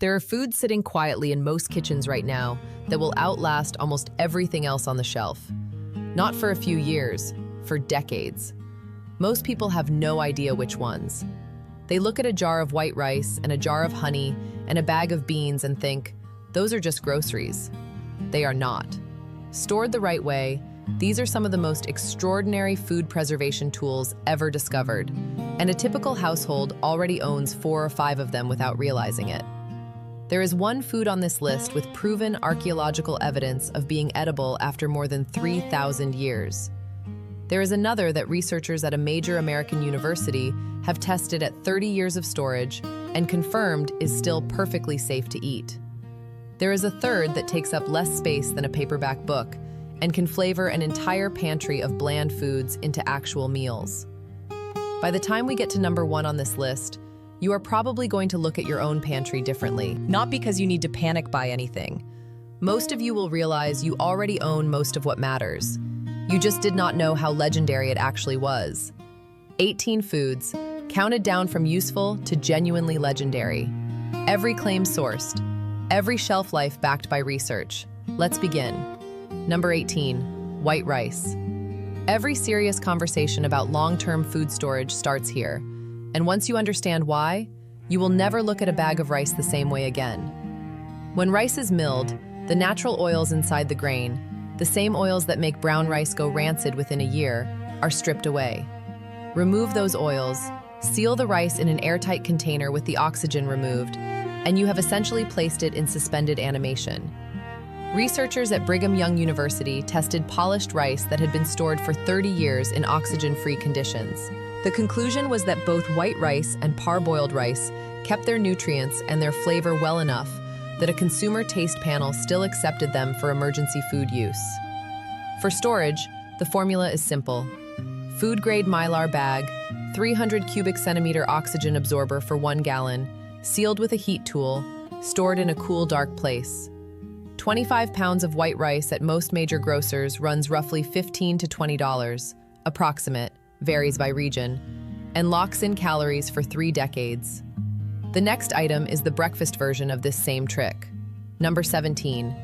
There are foods sitting quietly in most kitchens right now that will outlast almost everything else on the shelf. Not for a few years, for decades. Most people have no idea which ones. They look at a jar of white rice and a jar of honey and a bag of beans and think, those are just groceries. They are not. Stored the right way, these are some of the most extraordinary food preservation tools ever discovered, and a typical household already owns 4 or 5 of them without realizing it. There is one food on this list with proven archaeological evidence of being edible after more than 3,000 years. There is another that researchers at a major American university have tested at 30 years of storage and confirmed is still perfectly safe to eat. There is a third that takes up less space than a paperback book and can flavor an entire pantry of bland foods into actual meals. By the time we get to number 1 on this list, you are probably going to look at your own pantry differently, not because you need to panic buy anything. Most of you will realize you already own most of what matters. You just did not know how legendary it actually was. 18 foods, counted down from useful to genuinely legendary. Every claim sourced, every shelf life backed by research. Let's begin. Number 18, white rice. Every serious conversation about long-term food storage starts here. And once you understand why, you will never look at a bag of rice the same way again. When rice is milled, the natural oils inside the grain, the same oils that make brown rice go rancid within a year, are stripped away. Remove those oils, seal the rice in an airtight container with the oxygen removed, and you have essentially placed it in suspended animation. Researchers at Brigham Young University tested polished rice that had been stored for 30 years in oxygen-free conditions. The conclusion was that both white rice and parboiled rice kept their nutrients and their flavor well enough that a consumer taste panel still accepted them for emergency food use. For storage, the formula is simple. Food-grade Mylar bag, 300 cubic centimeter oxygen absorber for 1 gallon, sealed with a heat tool, stored in a cool, dark place. 25 pounds of white rice at most major grocers runs roughly $15 to $20, approximate, varies by region, and locks in calories for 3 decades. The next item is the breakfast version of this same trick. Number 17,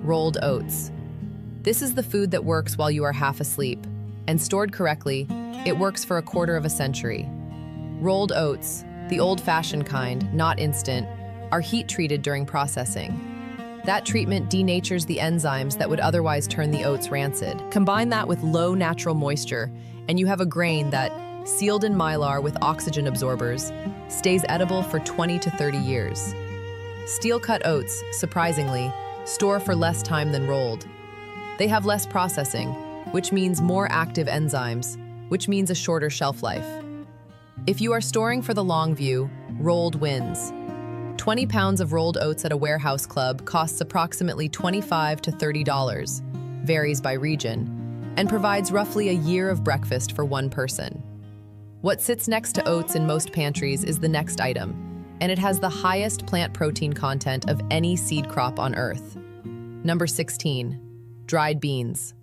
rolled oats. This is the food that works while you are half asleep, and stored correctly, it works for a quarter of a century. Rolled oats, the old-fashioned kind, not instant, are heat-treated during processing. That treatment denatures the enzymes that would otherwise turn the oats rancid. Combine that with low natural moisture, and you have a grain that, sealed in Mylar with oxygen absorbers, stays edible for 20 to 30 years. Steel-cut oats, surprisingly, store for less time than rolled. They have less processing, which means more active enzymes, which means a shorter shelf life. If you are storing for the long view, rolled wins. 20 pounds of rolled oats at a warehouse club costs approximately $25 to $30, varies by region, and provides roughly a year of breakfast for one person. What sits next to oats in most pantries is the next item, and it has the highest plant protein content of any seed crop on Earth. Number 16, dried beans.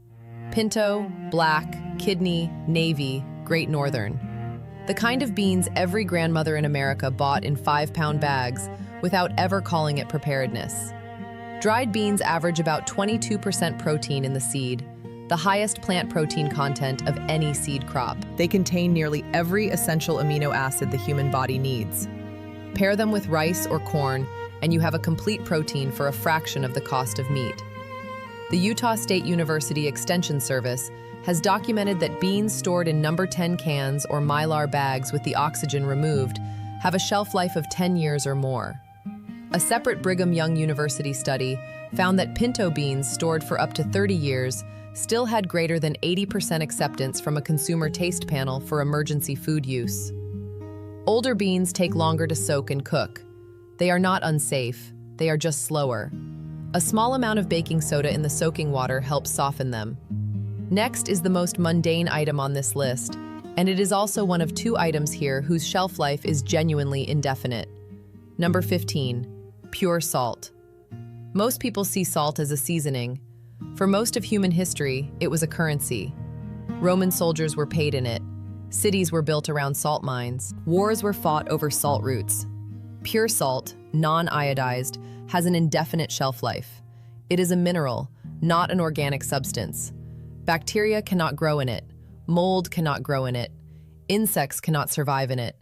Pinto, black, kidney, navy, Great Northern. The kind of beans every grandmother in America bought in 5-pound bags without ever calling it preparedness. Dried beans average about 22% protein in the seed, the highest plant protein content of any seed crop. They contain nearly every essential amino acid the human body needs. Pair them with rice or corn, and you have a complete protein for a fraction of the cost of meat. The Utah State University Extension Service has documented that beans stored in number 10 cans or Mylar bags with the oxygen removed have a shelf life of 10 years or more. A separate Brigham Young University study found that pinto beans stored for up to 30 years still had greater than 80% acceptance from a consumer taste panel for emergency food use. Older beans take longer to soak and cook. They are not unsafe, they are just slower. A small amount of baking soda in the soaking water helps soften them. Next is the most mundane item on this list, and it is also one of 2 items here whose shelf life is genuinely indefinite. Number 15, pure salt. Most people see salt as a seasoning. For most of human history, it was a currency. Roman soldiers were paid in it. Cities were built around salt mines. Wars were fought over salt routes. Pure salt, non-iodized, has an indefinite shelf life. It is a mineral, not an organic substance. Bacteria cannot grow in it. Mold cannot grow in it. Insects cannot survive in it.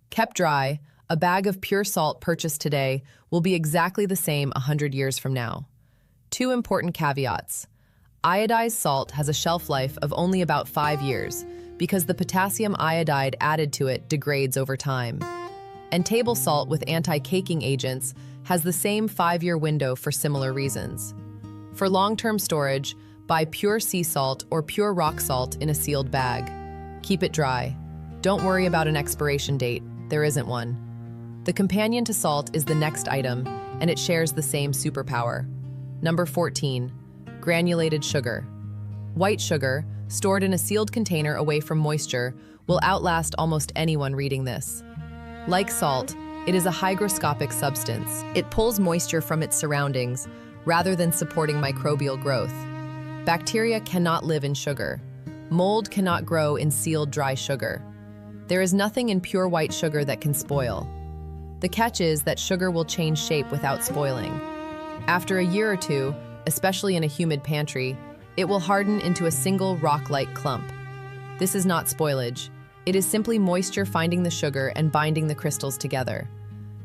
Kept dry, a bag of pure salt purchased today will be exactly the same 100 years from now. Two important caveats. Iodized salt has a shelf life of only about 5 years because the potassium iodide added to it degrades over time. And table salt with anti-caking agents has the same 5-year window for similar reasons. For long-term storage, buy pure sea salt or pure rock salt in a sealed bag. Keep it dry. Don't worry about an expiration date. There isn't one. The companion to salt is the next item, and it shares the same superpower. Number 14, granulated sugar. White sugar, stored in a sealed container away from moisture, will outlast almost anyone reading this. Like salt, it is a hygroscopic substance. It pulls moisture from its surroundings rather than supporting microbial growth. Bacteria cannot live in sugar. Mold cannot grow in sealed dry sugar. There is nothing in pure white sugar that can spoil. The catch is that sugar will change shape without spoiling. After a year or two, especially in a humid pantry, it will harden into a single rock-like clump. This is not spoilage. It is simply moisture finding the sugar and binding the crystals together.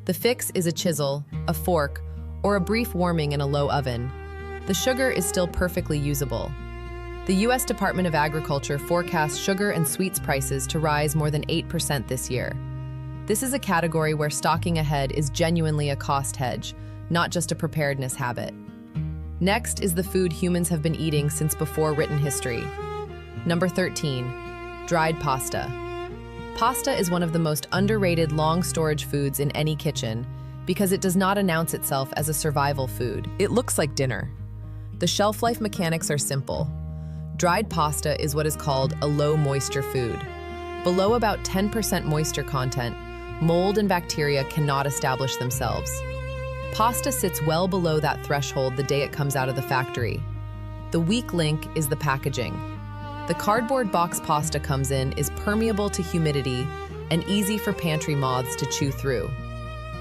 The fix is a chisel, a fork, or a brief warming in a low oven. The sugar is still perfectly usable. The U.S. Department of Agriculture forecasts sugar and sweets prices to rise more than 8% this year. This is a category where stocking ahead is genuinely a cost hedge, not just a preparedness habit. Next is the food humans have been eating since before written history. Number 13, dried pasta. Pasta is one of the most underrated long storage foods in any kitchen because it does not announce itself as a survival food. It looks like dinner. The shelf life mechanics are simple. Dried pasta is what is called a low moisture food. Below about 10% moisture content, mold and bacteria cannot establish themselves. Pasta sits well below that threshold the day it comes out of the factory. The weak link is the packaging. The cardboard box pasta comes in is permeable to humidity and easy for pantry moths to chew through.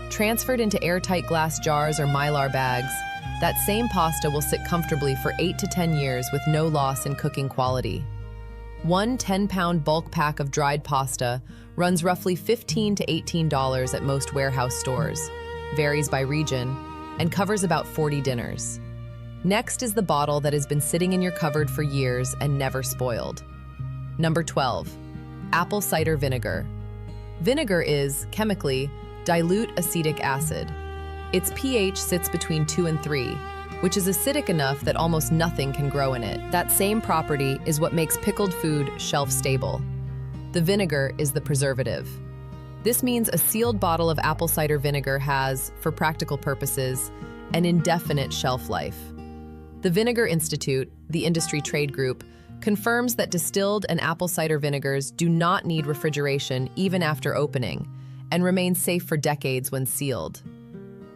Transferred into airtight glass jars or mylar bags, that same pasta will sit comfortably for 8 to 10 years with no loss in cooking quality. One 10-pound bulk pack of dried pasta runs roughly $15 to $18 at most warehouse stores, varies by region, and covers about 40 dinners. Next is the bottle that has been sitting in your cupboard for years and never spoiled. Number 12, apple cider vinegar. Vinegar is, chemically, dilute acetic acid. Its pH sits between 2 and 3, which is acidic enough that almost nothing can grow in it. That same property is what makes pickled food shelf-stable. The vinegar is the preservative. This means a sealed bottle of apple cider vinegar has, for practical purposes, an indefinite shelf life. The Vinegar Institute, the industry trade group, confirms that distilled and apple cider vinegars do not need refrigeration even after opening and remain safe for decades when sealed.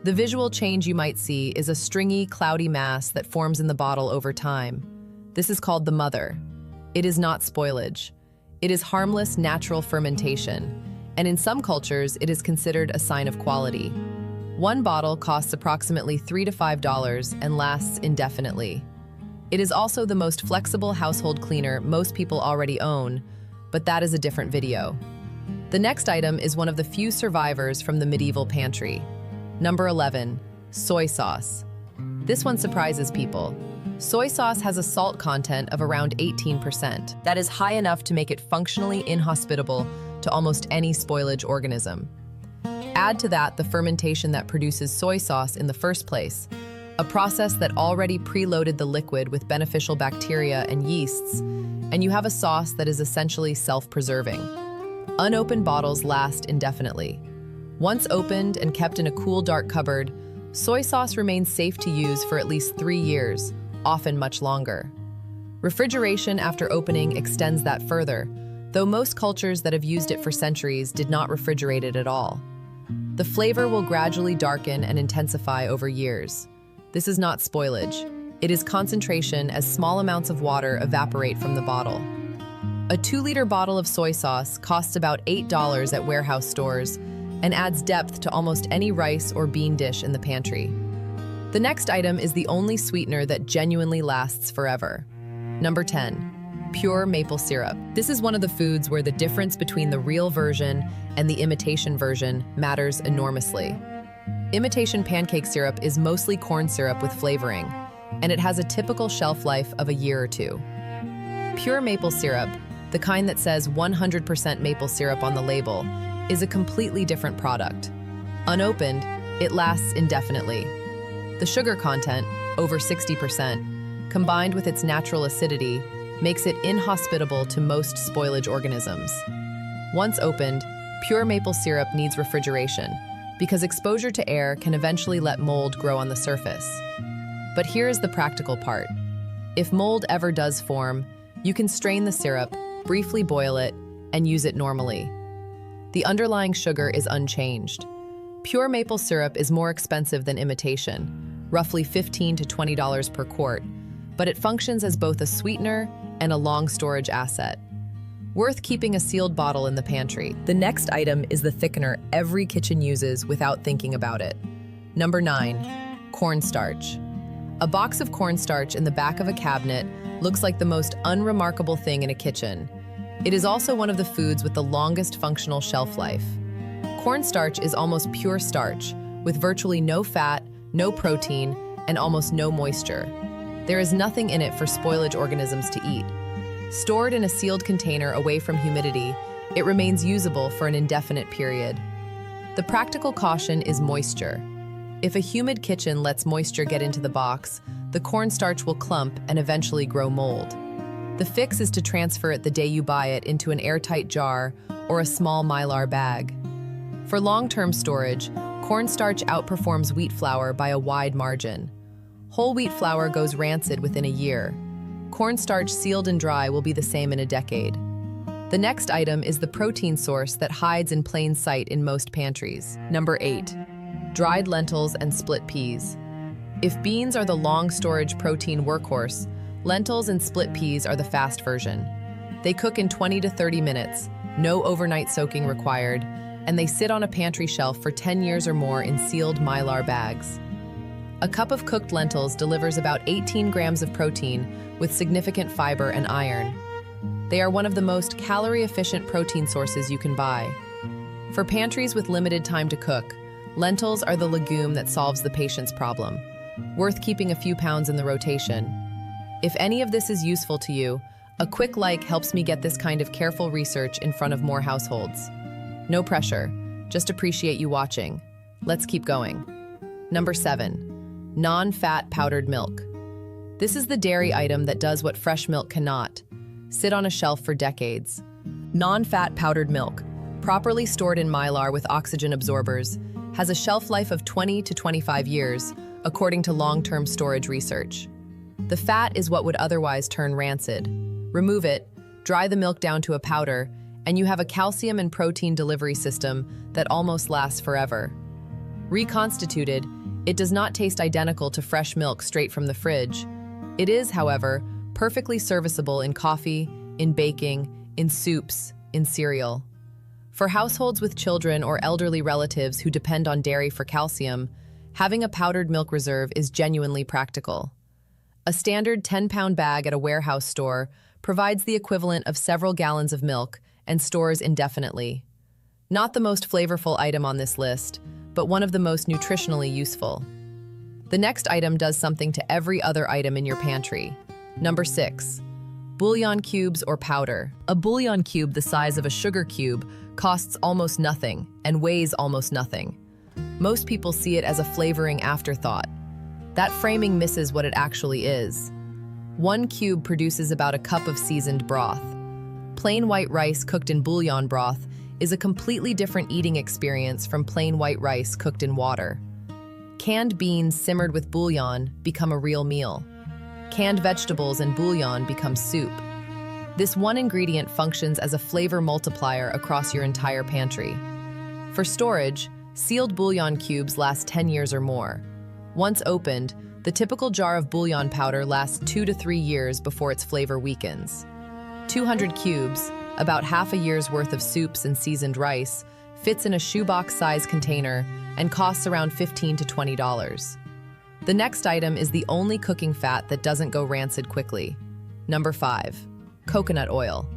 The visual change you might see is a stringy, cloudy mass that forms in the bottle over time. This is called the mother. It is not spoilage. It is harmless, natural fermentation, and in some cultures, it is considered a sign of quality. One bottle costs approximately $3 to $5 and lasts indefinitely. It is also the most flexible household cleaner most people already own, but that is a different video. The next item is one of the few survivors from the medieval pantry. Number 11, soy sauce. This one surprises people. Soy sauce has a salt content of around 18%. That is high enough to make it functionally inhospitable to almost any spoilage organism. Add to that the fermentation that produces soy sauce in the first place, a process that already preloaded the liquid with beneficial bacteria and yeasts, and you have a sauce that is essentially self-preserving. Unopened bottles last indefinitely. Once opened and kept in a cool, dark cupboard, soy sauce remains safe to use for at least 3 years, often much longer. Refrigeration after opening extends that further, though most cultures that have used it for centuries did not refrigerate it at all. The flavor will gradually darken and intensify over years. This is not spoilage. It is concentration as small amounts of water evaporate from the bottle. A 2-liter bottle of soy sauce costs about $8 at warehouse stores and adds depth to almost any rice or bean dish in the pantry. The next item is the only sweetener that genuinely lasts forever. Number 10, pure maple syrup. This is one of the foods where the difference between the real version and the imitation version matters enormously. Imitation pancake syrup is mostly corn syrup with flavoring, and it has a typical shelf life of a year or two. Pure maple syrup, the kind that says 100% maple syrup on the label, is a completely different product. Unopened, it lasts indefinitely. The sugar content, over 60%, combined with its natural acidity, makes it inhospitable to most spoilage organisms. Once opened, pure maple syrup needs refrigeration, because exposure to air can eventually let mold grow on the surface. But here's the practical part. If mold ever does form, you can strain the syrup, briefly boil it, and use it normally. The underlying sugar is unchanged. Pure maple syrup is more expensive than imitation, roughly $15 to $20 per quart, but it functions as both a sweetener and a long storage asset. Worth keeping a sealed bottle in the pantry. The next item is the thickener every kitchen uses without thinking about it. Number 9, cornstarch. A box of cornstarch in the back of a cabinet looks like the most unremarkable thing in a kitchen. It is also one of the foods with the longest functional shelf life. Cornstarch is almost pure starch, with virtually no fat, no protein, and almost no moisture. There is nothing in it for spoilage organisms to eat. Stored in a sealed container away from humidity, it remains usable for an indefinite period. The practical caution is moisture. If a humid kitchen lets moisture get into the box, the cornstarch will clump and eventually grow mold. The fix is to transfer it the day you buy it into an airtight jar or a small mylar bag. For long-term storage, cornstarch outperforms wheat flour by a wide margin. Whole wheat flour goes rancid within a year. Cornstarch sealed and dry will be the same in a decade. The next item is the protein source that hides in plain sight in most pantries. Number 8, dried lentils and split peas. If beans are the long storage protein workhorse, lentils and split peas are the fast version. They cook in 20 to 30 minutes, no overnight soaking required, and they sit on a pantry shelf for 10 years or more in sealed mylar bags. A cup of cooked lentils delivers about 18 grams of protein with significant fiber and iron. They are one of the most calorie-efficient protein sources you can buy. For pantries with limited time to cook, lentils are the legume that solves the patient's problem, worth keeping a few pounds in the rotation. If any of this is useful to you, a quick like helps me get this kind of careful research in front of more households. No pressure, just appreciate you watching. Let's keep going. Number 7. Non-fat powdered milk. This is the dairy item that does what fresh milk cannot: sit on a shelf for decades. Non-fat powdered milk, properly stored in mylar with oxygen absorbers, has a shelf life of 20 to 25 years, according to long-term storage research. The fat is what would otherwise turn rancid. Remove it, dry the milk down to a powder, and you have a calcium and protein delivery system that almost lasts forever. Reconstituted, it does not taste identical to fresh milk straight from the fridge. It is, however, perfectly serviceable in coffee, in baking, in soups, in cereal. For households with children or elderly relatives who depend on dairy for calcium, having a powdered milk reserve is genuinely practical. A standard 10-pound bag at a warehouse store provides the equivalent of several gallons of milk and stores indefinitely. Not the most flavorful item on this list, but one of the most nutritionally useful. The next item does something to every other item in your pantry. Number 6, bouillon cubes or powder. A bouillon cube the size of a sugar cube costs almost nothing and weighs almost nothing. Most people see it as a flavoring afterthought. That framing misses what it actually is. 1 cube produces about a cup of seasoned broth. Plain white rice cooked in bouillon broth is a completely different eating experience from plain white rice cooked in water. Canned beans simmered with bouillon become a real meal. Canned vegetables and bouillon become soup. This one ingredient functions as a flavor multiplier across your entire pantry. For storage, sealed bouillon cubes last 10 years or more. Once opened, the typical jar of bouillon powder lasts 2 to 3 years before its flavor weakens. 200 cubes, about half a year's worth of soups and seasoned rice, fits in a shoebox-sized container, and costs around $15 to $20. The next item is the only cooking fat that doesn't go rancid quickly. Number 5. Coconut oil.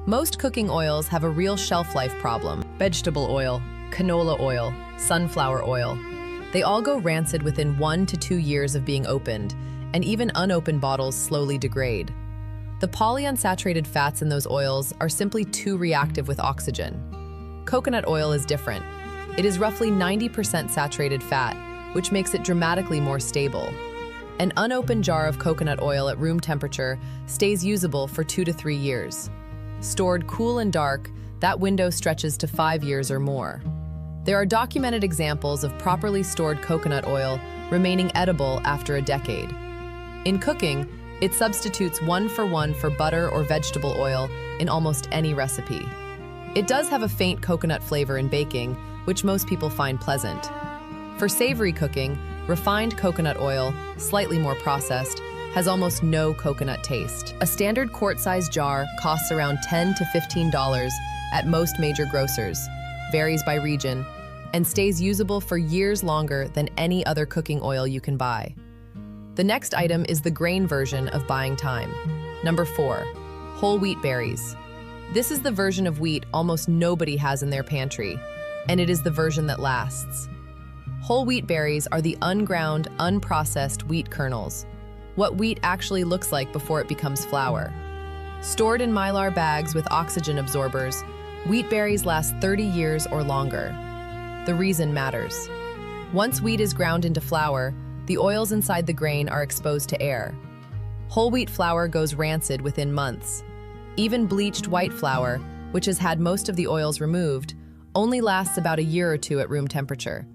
Most cooking oils have a real shelf life problem. Vegetable oil, canola oil, sunflower oil. They all go rancid within 1 to 2 years of being opened, and even unopened bottles slowly degrade. The polyunsaturated fats in those oils are simply too reactive with oxygen. Coconut oil is different. It is roughly 90% saturated fat, which makes it dramatically more stable. An unopened jar of coconut oil at room temperature stays usable for 2 to 3 years. Stored cool and dark, that window stretches to 5 years or more. There are documented examples of properly stored coconut oil remaining edible after a decade. In cooking, it substitutes 1-for-1 for butter or vegetable oil in almost any recipe. It does have a faint coconut flavor in baking, which most people find pleasant. For savory cooking, refined coconut oil, slightly more processed, has almost no coconut taste. A standard quart-sized jar costs around $10 to $15 at most major grocers, varies by region, and stays usable for years longer than any other cooking oil you can buy. The next item is the grain version of buying time. Number 4. Whole wheat berries. This is the version of wheat almost nobody has in their pantry, and it is the version that lasts. Whole wheat berries are the unground, unprocessed wheat kernels, what wheat actually looks like before it becomes flour. Stored in mylar bags with oxygen absorbers, wheat berries last 30 years or longer. The reason matters. Once wheat is ground into flour, the oils inside the grain are exposed to air. Whole wheat flour goes rancid within months. Even bleached white flour, which has had most of the oils removed, only lasts about a year or 2 at room temperature.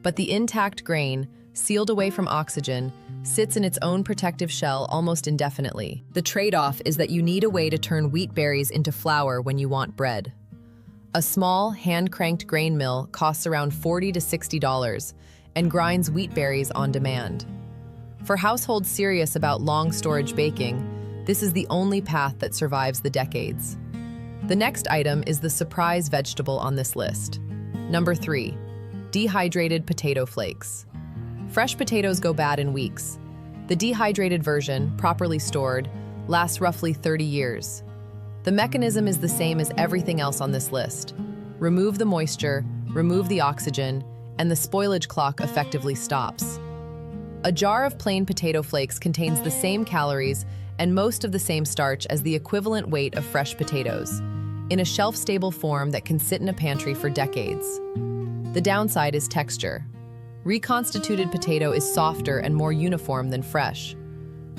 But the intact grain, sealed away from oxygen, sits in its own protective shell almost indefinitely. The trade-off is that you need a way to turn wheat berries into flour when you want bread. A small, hand-cranked grain mill costs around $40 to $60 and grinds wheat berries on demand. For households serious about long storage baking, this is the only path that survives the decades. The next item is the surprise vegetable on this list. Number 3. Dehydrated potato flakes. Fresh potatoes go bad in weeks. The dehydrated version, properly stored, lasts roughly 30 years. The mechanism is the same as everything else on this list. Remove the moisture, remove the oxygen, and the spoilage clock effectively stops. A jar of plain potato flakes contains the same calories and most of the same starch as the equivalent weight of fresh potatoes, in a shelf-stable form that can sit in a pantry for decades. The downside is texture. Reconstituted potato is softer and more uniform than fresh,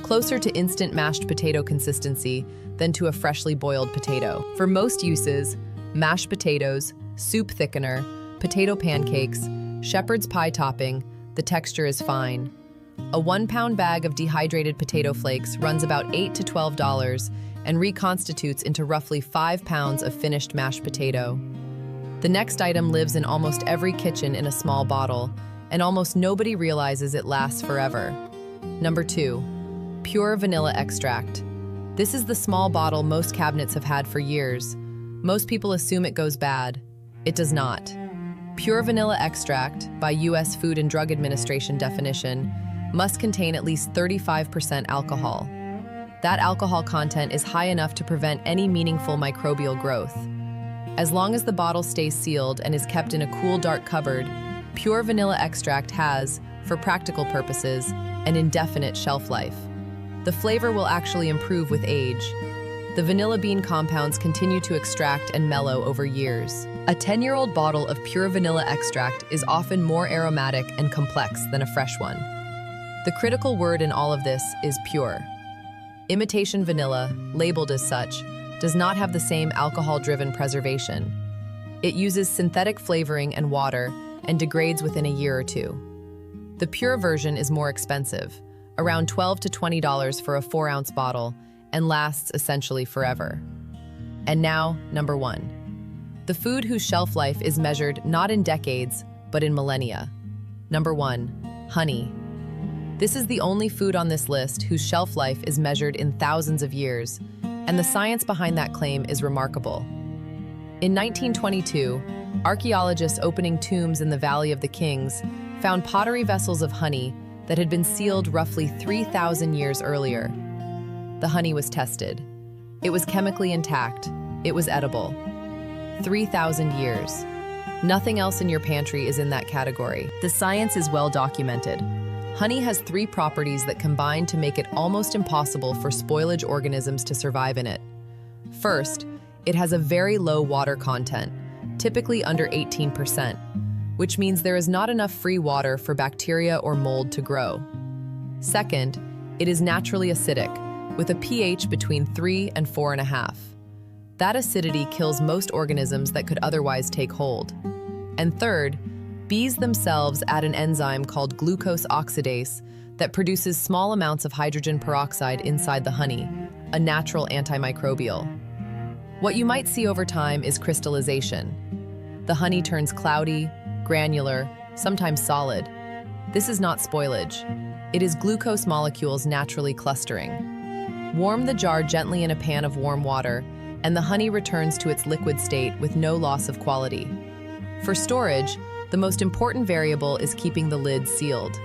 closer to instant mashed potato consistency than to a freshly boiled potato. For most uses, mashed potatoes, soup thickener, potato pancakes, shepherd's pie topping, the texture is fine. A 1-pound bag of dehydrated potato flakes runs about $8 to $12 and reconstitutes into roughly 5 pounds of finished mashed potato. The next item lives in almost every kitchen in a small bottle, and almost nobody realizes it lasts forever. Number 2. Pure vanilla extract. This is the small bottle most cabinets have had for years. Most people assume it goes bad. It does not. Pure vanilla extract, by US Food and Drug Administration definition, must contain at least 35% alcohol. That alcohol content is high enough to prevent any meaningful microbial growth. As long as the bottle stays sealed and is kept in a cool, dark cupboard, pure vanilla extract has, for practical purposes, an indefinite shelf life. The flavor will actually improve with age. The vanilla bean compounds continue to extract and mellow over years. A 10-year-old bottle of pure vanilla extract is often more aromatic and complex than a fresh one. The critical word in all of this is pure. Imitation vanilla, labeled as such, does not have the same alcohol-driven preservation. It uses synthetic flavoring and water and degrades within a year or 2. The pure version is more expensive, around $12 to $20 for a 4-ounce bottle, and lasts essentially forever. And now, number 1. The food whose shelf life is measured not in decades, but in millennia. Number 1. Honey. This is the only food on this list whose shelf life is measured in thousands of years, and the science behind that claim is remarkable. In 1922, Archaeologists opening tombs in the Valley of the Kings found pottery vessels of honey that had been sealed roughly 3,000 years earlier. The honey was tested. It was chemically intact. It was edible. 3,000 years. Nothing else in your pantry is in that category. The science is well documented. Honey has 3 properties that combine to make it almost impossible for spoilage organisms to survive in it. First, it has a very low water content, typically under 18%, which means there is not enough free water for bacteria or mold to grow. Second, it is naturally acidic, with a pH between 3 and 4.5. That acidity kills most organisms that could otherwise take hold. And third, bees themselves add an enzyme called glucose oxidase that produces small amounts of hydrogen peroxide inside the honey, a natural antimicrobial. What you might see over time is crystallization. The honey turns cloudy, granular, sometimes solid. This is not spoilage. It is glucose molecules naturally clustering. Warm the jar gently in a pan of warm water, and the honey returns to its liquid state with no loss of quality. For storage, the most important variable is keeping the lid sealed.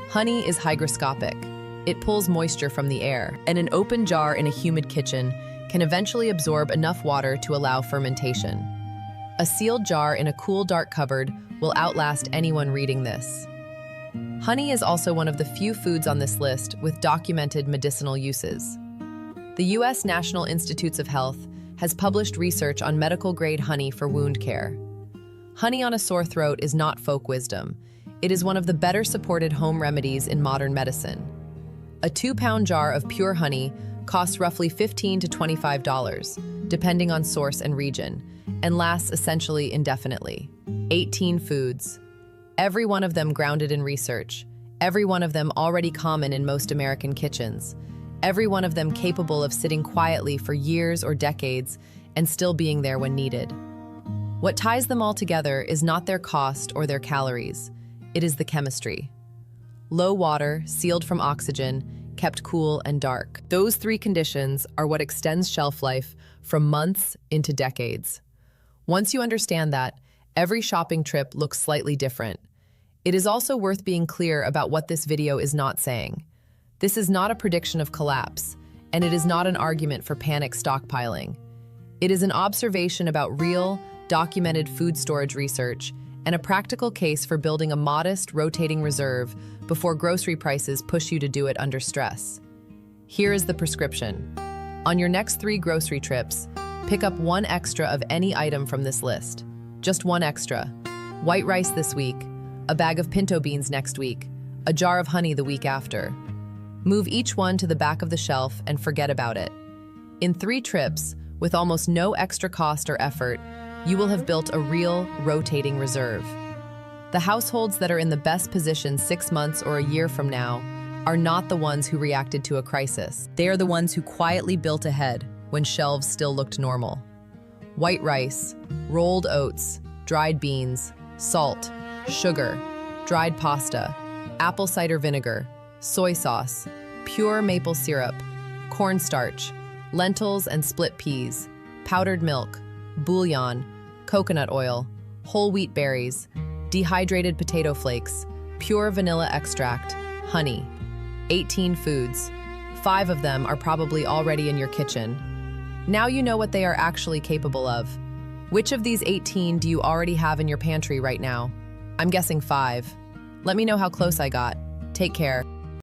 Honey is hygroscopic. It pulls moisture from the air, and an open jar in a humid kitchen can eventually absorb enough water to allow fermentation. A sealed jar in a cool, dark cupboard will outlast anyone reading this. Honey is also one of the few foods on this list with documented medicinal uses. The U.S. National Institutes of Health has published research on medical-grade honey for wound care. Honey on a sore throat is not folk wisdom. It is one of the better supported home remedies in modern medicine. A 2-pound jar of pure honey costs roughly $15 to $25, depending on source and region, and lasts essentially indefinitely. 18 foods. Every one of them grounded in research. Every one of them already common in most American kitchens. Every one of them capable of sitting quietly for years or decades and still being there when needed. What ties them all together is not their cost or their calories. It is the chemistry. Low water, sealed from oxygen, kept cool and dark. Those 3 conditions are what extends shelf life from months into decades. Once you understand that, every shopping trip looks slightly different. It is also worth being clear about what this video is not saying. This is not a prediction of collapse, and it is not an argument for panic stockpiling. It is an observation about real, documented food storage research and a practical case for building a modest, rotating reserve before grocery prices push you to do it under stress. Here is the prescription. On your next 3 grocery trips, pick up 1 extra of any item from this list. Just 1 extra. White rice this week, a bag of pinto beans next week, a jar of honey the week after. Move each one to the back of the shelf and forget about it. In 3 trips, with almost no extra cost or effort, you will have built a real, rotating reserve. The households that are in the best position 6 months or a year from now are not the ones who reacted to a crisis. They are the ones who quietly built ahead when shelves still looked normal. White rice, rolled oats, dried beans, salt, sugar, dried pasta, apple cider vinegar, soy sauce, pure maple syrup, cornstarch, lentils and split peas, powdered milk, bouillon, coconut oil, whole wheat berries, dehydrated potato flakes, pure vanilla extract, honey. 18 foods. 5 of them are probably already in your kitchen. Now you know what they are actually capable of. Which of these 18 do you already have in your pantry right now? I'm guessing 5. Let me know how close I got. Take care.